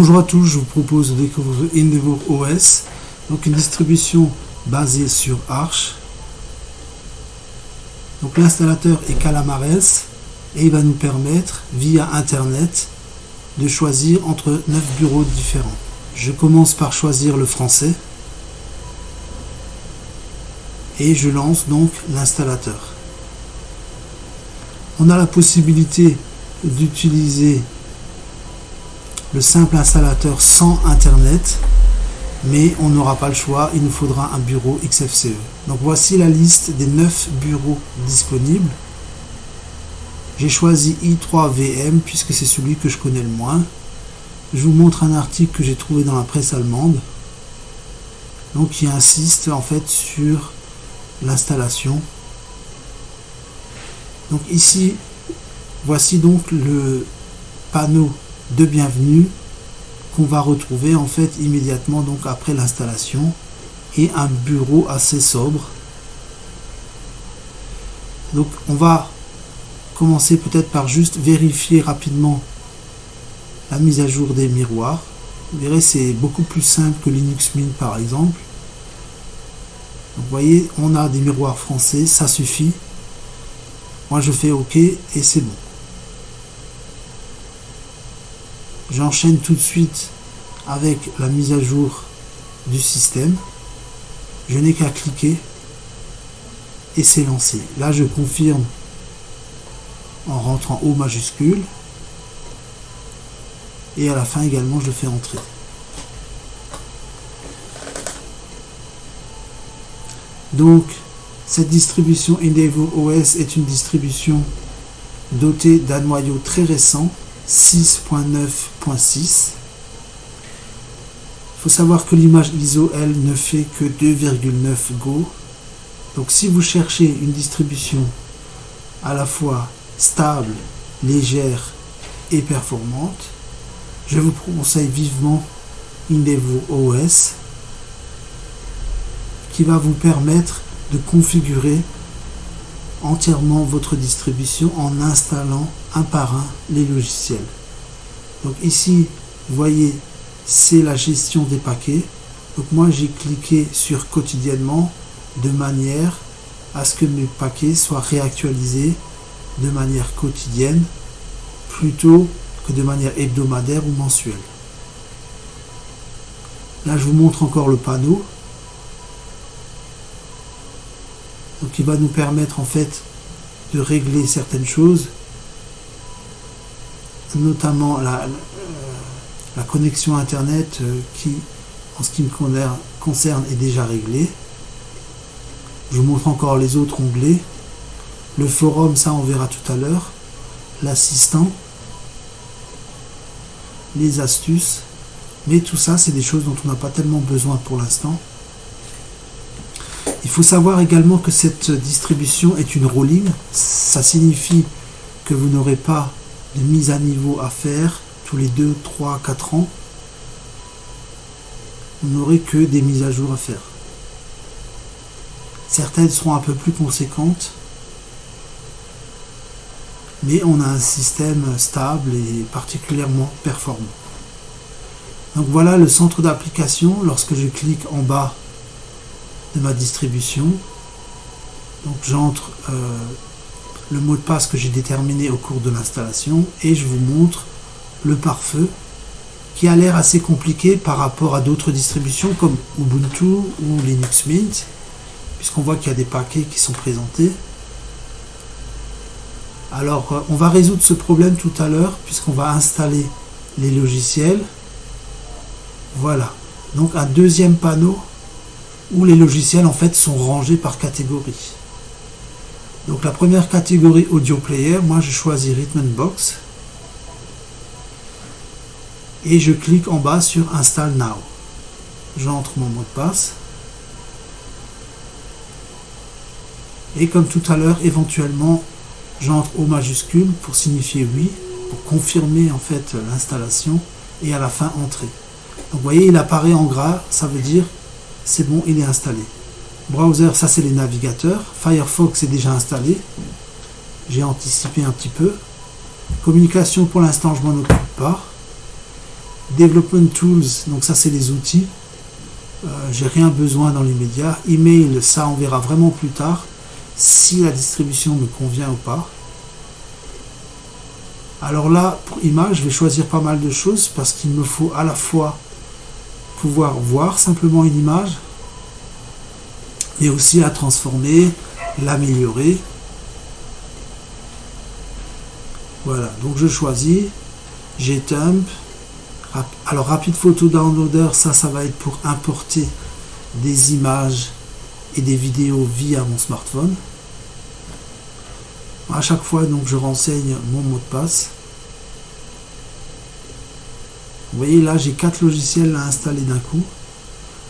Bonjour à tous, je vous propose de découvrir Endeavour OS, donc une distribution basée sur Arch. Donc l'installateur est Calamares et il va nous permettre via internet de choisir entre 9 bureaux différents. Je commence par choisir le français et je lance donc l'installateur. On a la possibilité d'utiliser le simple installateur sans internet, mais on n'aura pas le choix, il nous faudra un bureau XFCE. Donc voici la liste des 9 bureaux disponibles. J'ai choisi i3VM puisque c'est celui que je connais le moins. Je vous montre un article que j'ai trouvé dans la presse allemande, donc qui insiste en fait sur l'installation. Donc ici, voici donc le panneau de bienvenue qu'on va retrouver en fait immédiatement donc après l'installation, et un bureau assez sobre. Donc on va commencer peut-être par juste vérifier rapidement la mise à jour des miroirs. Vous verrez, c'est beaucoup plus simple que Linux Mint par exemple. Donc vous voyez, on a des miroirs français, ça suffit. Moi je fais OK et c'est bon. J'enchaîne tout de suite avec la mise à jour du système. Je n'ai qu'à cliquer et c'est lancé. Là, je confirme en rentrant O majuscule et à la fin également, je fais entrer. Donc, cette distribution Endeavour OS est une distribution dotée d'un noyau très récent, 6.9.6. Il faut savoir que l'image ISO, elle, ne fait que 2,9 Go. Donc si vous cherchez une distribution à la fois stable, légère et performante, je vous conseille vivement Endeavour OS, qui va vous permettre de configurer entièrement votre distribution en installant un par un les logiciels. Donc ici, vous voyez, c'est la gestion des paquets. Donc moi, j'ai cliqué sur quotidiennement de manière à ce que mes paquets soient réactualisés de manière quotidienne plutôt que de manière hebdomadaire ou mensuelle. Là, je vous montre encore le panneau. Donc il va nous permettre en fait de régler certaines choses, notamment la connexion internet qui, en ce qui me concerne, est déjà réglée. Je vous montre encore les autres onglets. Le forum, ça on verra tout à l'heure. L'assistant, les astuces, mais tout ça c'est des choses dont on n'a pas tellement besoin pour l'instant. Il faut savoir également que cette distribution est une rolling. Ça signifie que vous n'aurez pas de mise à niveau à faire tous les 2, 3, 4 ans. Vous n'aurez que des mises à jour à faire. Certaines seront un peu plus conséquentes, mais on a un système stable et particulièrement performant. Donc voilà le centre d'application. Lorsque je clique en bas de ma distribution, donc j'entre le mot de passe que j'ai déterminé au cours de l'installation et je vous montre le pare-feu qui a l'air assez compliqué par rapport à d'autres distributions comme Ubuntu ou Linux Mint, puisqu'on voit qu'il y a des paquets qui sont présentés. Alors on va résoudre ce problème tout à l'heure puisqu'on va installer les logiciels. Voilà, donc un deuxième panneau où les logiciels en fait sont rangés par catégorie. Donc la première catégorie audio player, moi je choisis Rhythmbox et je clique en bas sur Install Now. J'entre mon mot de passe et comme tout à l'heure, éventuellement j'entre O majuscule pour signifier oui, pour confirmer en fait l'installation, et à la fin entrer. Donc vous voyez, il apparaît en gras, ça veut dire c'est bon, il est installé. Browser, ça c'est les navigateurs. Firefox est déjà installé. J'ai anticipé un petit peu. Communication, pour l'instant, je m'en occupe pas. Development Tools, donc ça c'est les outils. J'ai rien besoin dans l'immédiat. Email, ça on verra vraiment plus tard si la distribution me convient ou pas. Alors là, pour image, je vais choisir pas mal de choses parce qu'il me faut à la fois pouvoir voir simplement une image, mais aussi la transformer, l'améliorer. Voilà, donc je choisis, Gtemp. Alors Rapid Photo Downloader, ça va être pour importer des images et des vidéos via mon smartphone. À chaque fois, donc, je renseigne mon mot de passe. Vous voyez, là, j'ai 4 logiciels à installer d'un coup.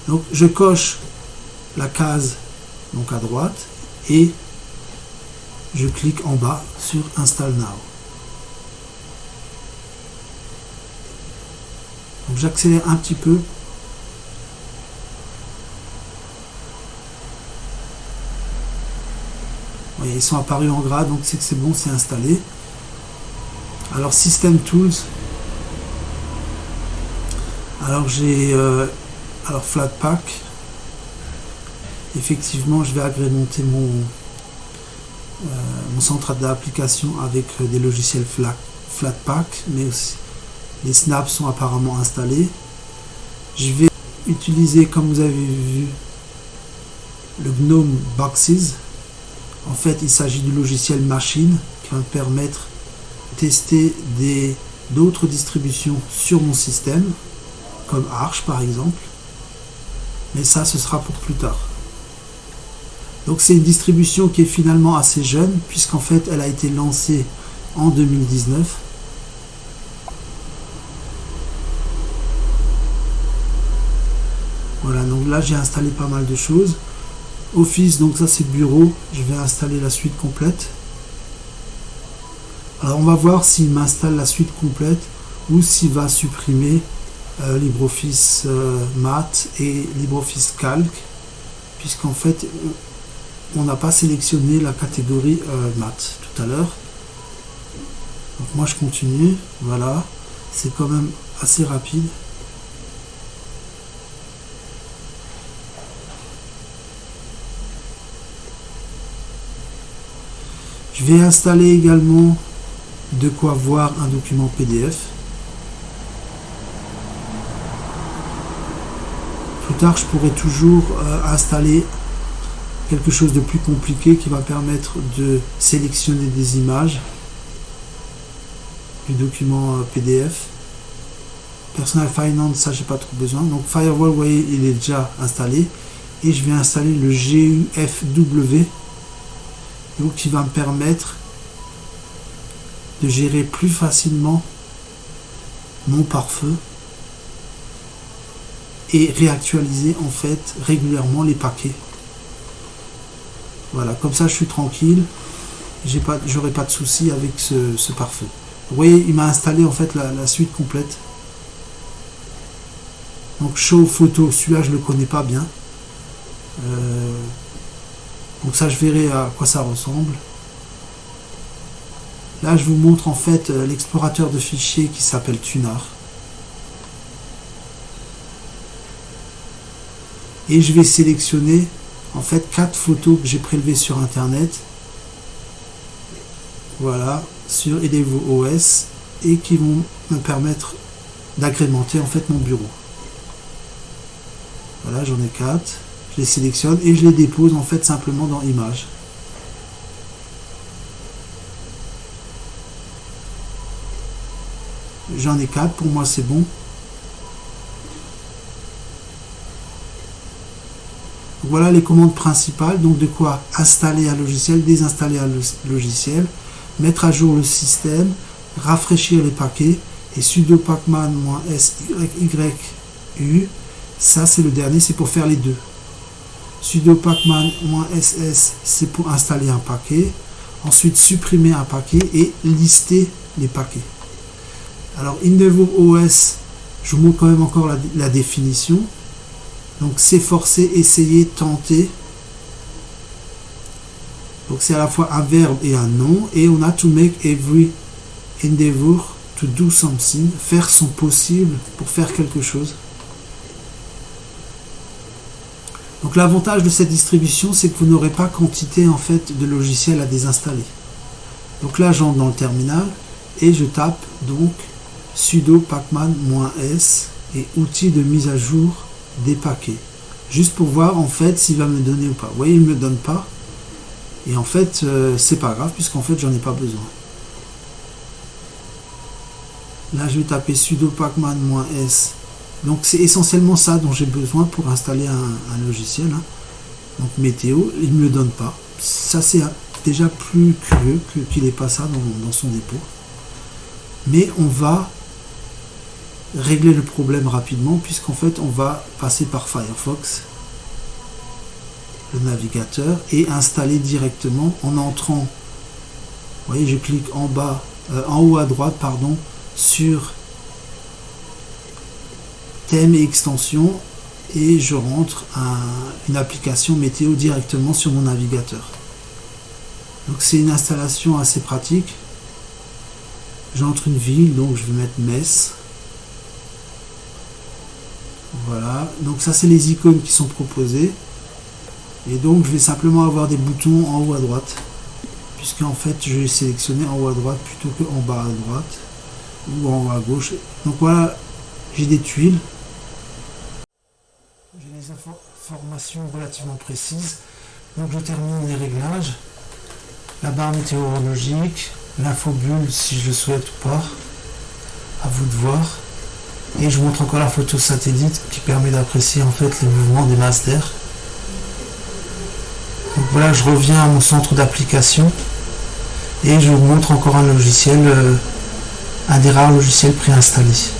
Donc, je coche la case donc à droite et je clique en bas sur Install Now. Donc, j'accélère un petit peu. Oui, ils sont apparus en gras, donc c'est que c'est bon, c'est installé. Alors System Tools. Alors j'ai Flatpak. Effectivement, je vais agrémenter mon centre d'application avec des logiciels Flatpak, mais aussi les snaps sont apparemment installés. Je vais utiliser, comme vous avez vu, le GNOME Boxes. En fait, il s'agit du logiciel machine qui va me permettre de tester d'autres distributions sur mon système, comme Arch par exemple. Mais ça, ce sera pour plus tard. Donc c'est une distribution qui est finalement assez jeune, puisqu'en fait, elle a été lancée en 2019. Voilà, donc là, j'ai installé pas mal de choses. Office, donc ça c'est bureau, je vais installer la suite complète. Alors on va voir s'il m'installe la suite complète ou s'il va supprimer LibreOffice Math et LibreOffice Calc, puisqu'en fait on n'a pas sélectionné la catégorie Math tout à l'heure. Donc moi je continue, voilà, c'est quand même assez rapide. Je vais installer également de quoi voir un document PDF. Plus tard, je pourrai toujours installer quelque chose de plus compliqué qui va permettre de sélectionner des images du document PDF. Personal Finance, ça j'ai pas trop besoin. Donc Firewall, vous voyez, il est déjà installé. Et je vais installer le GUFW. Donc qui va me permettre de gérer plus facilement mon pare-feu et réactualiser en fait régulièrement les paquets. Voilà, comme ça je suis tranquille, j'aurai pas de soucis avec ce pare-feu. Vous voyez, il m'a installé en fait la suite complète. Donc Show Photo, celui-là je le connais pas bien. Donc ça, je verrai à quoi ça ressemble. Là, je vous montre en fait l'explorateur de fichiers qui s'appelle Tunar. Et je vais sélectionner en fait 4 photos que j'ai prélevées sur Internet. Voilà, sur ElevoOS et qui vont me permettre d'agrémenter en fait mon bureau. Voilà, j'en ai 4. Je les sélectionne et je les dépose en fait simplement dans Images. J'en ai 4, pour moi c'est bon. Voilà les commandes principales, donc de quoi installer un logiciel, désinstaller un logiciel, mettre à jour le système, rafraîchir les paquets et sudo pacman-syu, ça c'est le dernier, c'est pour faire les deux. Sudo pacman-ss, c'est pour installer un paquet. Ensuite, supprimer un paquet et lister les paquets. Alors, EndeavourOS, je vous montre quand même encore la définition. Donc, s'efforcer, essayer, tenter. Donc, c'est à la fois un verbe et un nom. Et on a to make every endeavor to do something, faire son possible pour faire quelque chose. Donc l'avantage de cette distribution, c'est que vous n'aurez pas quantité en fait de logiciels à désinstaller. Donc là j'entre dans le terminal et je tape donc sudo pacman-s et outil de mise à jour des paquets. Juste pour voir en fait s'il va me donner ou pas. Vous voyez, il ne me donne pas. Et en fait, c'est pas grave puisqu'en fait j'en ai pas besoin. Là je vais taper sudo pacman-s. Donc c'est essentiellement ça dont j'ai besoin pour installer un logiciel. Donc météo, il ne me le donne pas. Ça c'est déjà plus curieux qu'il n'ait pas ça dans son dépôt. Mais on va régler le problème rapidement puisqu'en fait on va passer par Firefox, le navigateur, et installer directement en entrant. Vous voyez, je clique en bas, en haut à droite, pardon, sur thème et extension et je rentre une application météo directement sur mon navigateur. Donc c'est une installation assez pratique. J'entre une ville, donc je vais mettre Metz. Voilà, donc ça c'est les icônes qui sont proposées. Et donc je vais simplement avoir des boutons en haut à droite. Puisque en fait je vais sélectionner en haut à droite plutôt que en bas à droite. Ou en haut à gauche. Donc voilà, j'ai des tuiles. J'ai des informations relativement précises. Donc je termine les réglages. La barre météorologique, l'infobulle si je le souhaite ou pas. À vous de voir. Et je vous montre encore la photo satellite qui permet d'apprécier en fait les mouvements des masses d'air. Donc voilà, je reviens à mon centre d'application et je vous montre encore un logiciel, un des rares logiciels préinstallés.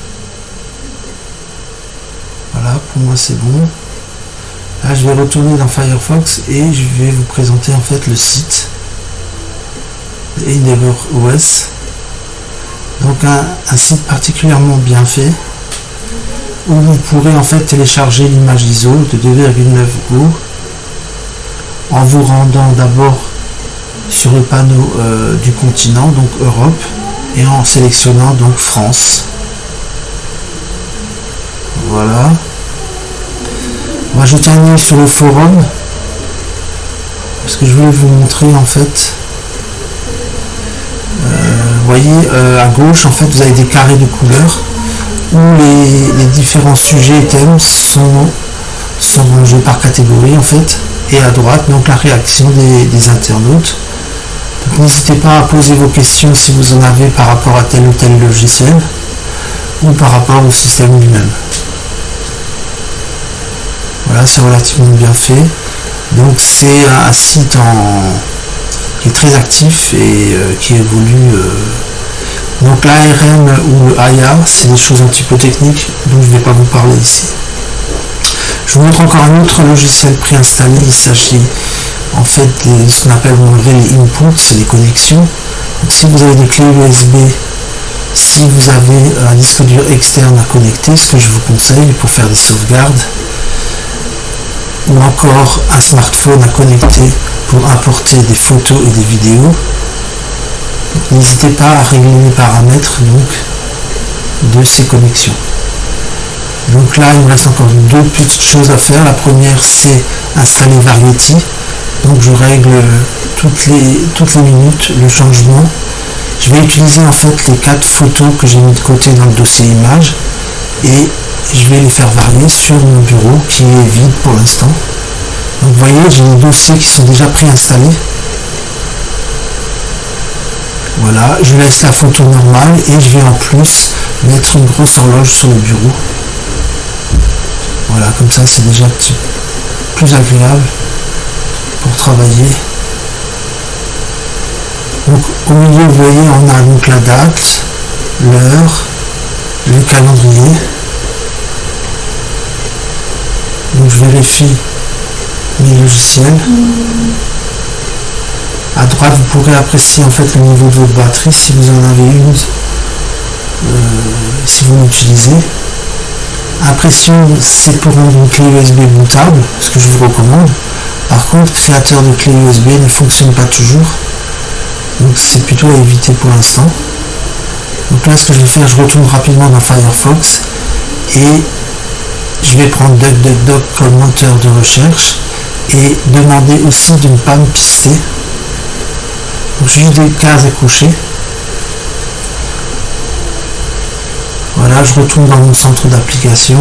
Voilà, pour moi c'est bon. Là je vais retourner dans Firefox et je vais vous présenter en fait le site EndeavourOS. Donc un site particulièrement bien fait où vous pourrez en fait télécharger l'image ISO de 2,9 Go en vous rendant d'abord sur le panneau du continent, donc Europe, et en sélectionnant donc France. Voilà. On va jeter un œil sur le forum parce que je voulais vous montrer en fait. Vous voyez à gauche en fait vous avez des carrés de couleurs où les différents sujets et thèmes sont rangés par catégorie en fait, et à droite donc la réaction des internautes. Donc n'hésitez pas à poser vos questions si vous en avez par rapport à tel ou tel logiciel ou par rapport au système lui-même. Voilà, c'est relativement bien fait. Donc c'est un site qui est très actif et qui évolue. Donc l'ARM ou AIA, c'est des choses un petit peu techniques, donc je ne vais pas vous parler ici. Je vous montre encore un autre logiciel préinstallé. Il s'agit en fait de ce qu'on appelle les inputs, c'est les connexions. Donc si vous avez des clés USB, si vous avez un disque dur externe à connecter, ce que je vous conseille pour faire des sauvegardes, ou encore un smartphone à connecter pour importer des photos et des vidéos, n'hésitez pas à régler les paramètres donc, de ces connexions. Donc là il me reste encore deux petites choses à faire. La première c'est installer Variety. Donc je règle toutes les minutes le changement. Je vais utiliser en fait les 4 photos que j'ai mis de côté dans le dossier images et je vais les faire varier sur mon bureau qui est vide pour l'instant. Donc vous voyez, j'ai des dossiers qui sont déjà préinstallés. Voilà, je laisse la photo normale et je vais en plus mettre une grosse horloge sur le bureau. Voilà, comme ça c'est déjà un petit plus agréable pour travailler. Donc au milieu vous voyez on a donc la date, l'heure, le calendrier. Donc je vérifie mes logiciels. À droite vous pourrez apprécier en fait le niveau de votre batterie si vous en avez une, si vous l'utilisez. Impression, c'est pour rendre une clé USB bootable, ce que je vous recommande. Par contre, créateur de clé USB ne fonctionne pas toujours, donc c'est plutôt à éviter pour l'instant. Donc là, ce que je vais faire, je retourne rapidement dans Firefox et je vais prendre DuckDuckDuck comme moteur de recherche et demander aussi de ne pas me pister. Donc juste des cases à cocher. Voilà, je retourne dans mon centre d'application.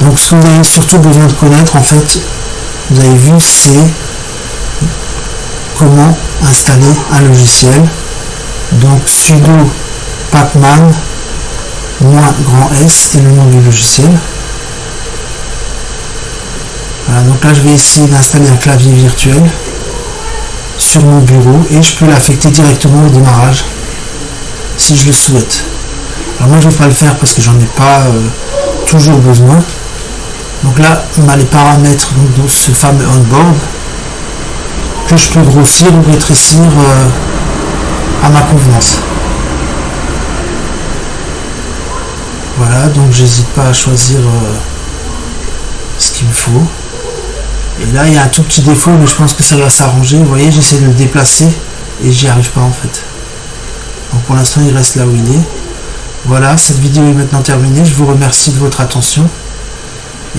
Donc ce que vous avez surtout besoin de connaître, en fait, vous avez vu, c'est comment installer un logiciel. Donc sudo pacman -S est le nom du logiciel. Voilà, donc là je vais essayer d'installer un clavier virtuel sur mon bureau et je peux l'affecter directement au démarrage si je le souhaite. Alors moi je ne vais pas le faire parce que j'en ai pas toujours besoin. Donc là on a les paramètres de ce fameux onboard que je peux grossir ou rétrécir à ma convenance. Voilà, donc j'hésite pas à choisir ce qu'il me faut. Et là il y a un tout petit défaut, mais je pense que ça va s'arranger. Vous voyez, j'essaie de le déplacer et j'y arrive pas en fait. Donc pour l'instant il reste là où il est. Voilà, cette vidéo est maintenant terminée. Je vous remercie de votre attention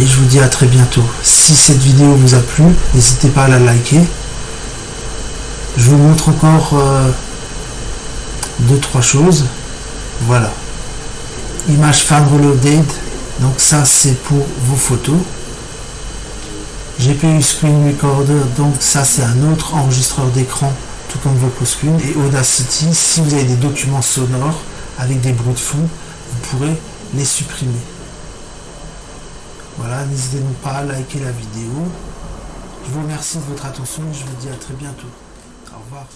et je vous dis à très bientôt. Si cette vidéo vous a plu, n'hésitez pas à la liker. Je vous montre encore 2-3 choses. Voilà. Image fan reloaded, donc ça c'est pour vos photos. GPU Screen Recorder, donc ça c'est un autre enregistreur d'écran, tout comme VocoScreen. Et Audacity, si vous avez des documents sonores avec des bruits de fond, vous pourrez les supprimer. Voilà, n'hésitez pas à liker la vidéo. Je vous remercie de votre attention et je vous dis à très bientôt. Au revoir.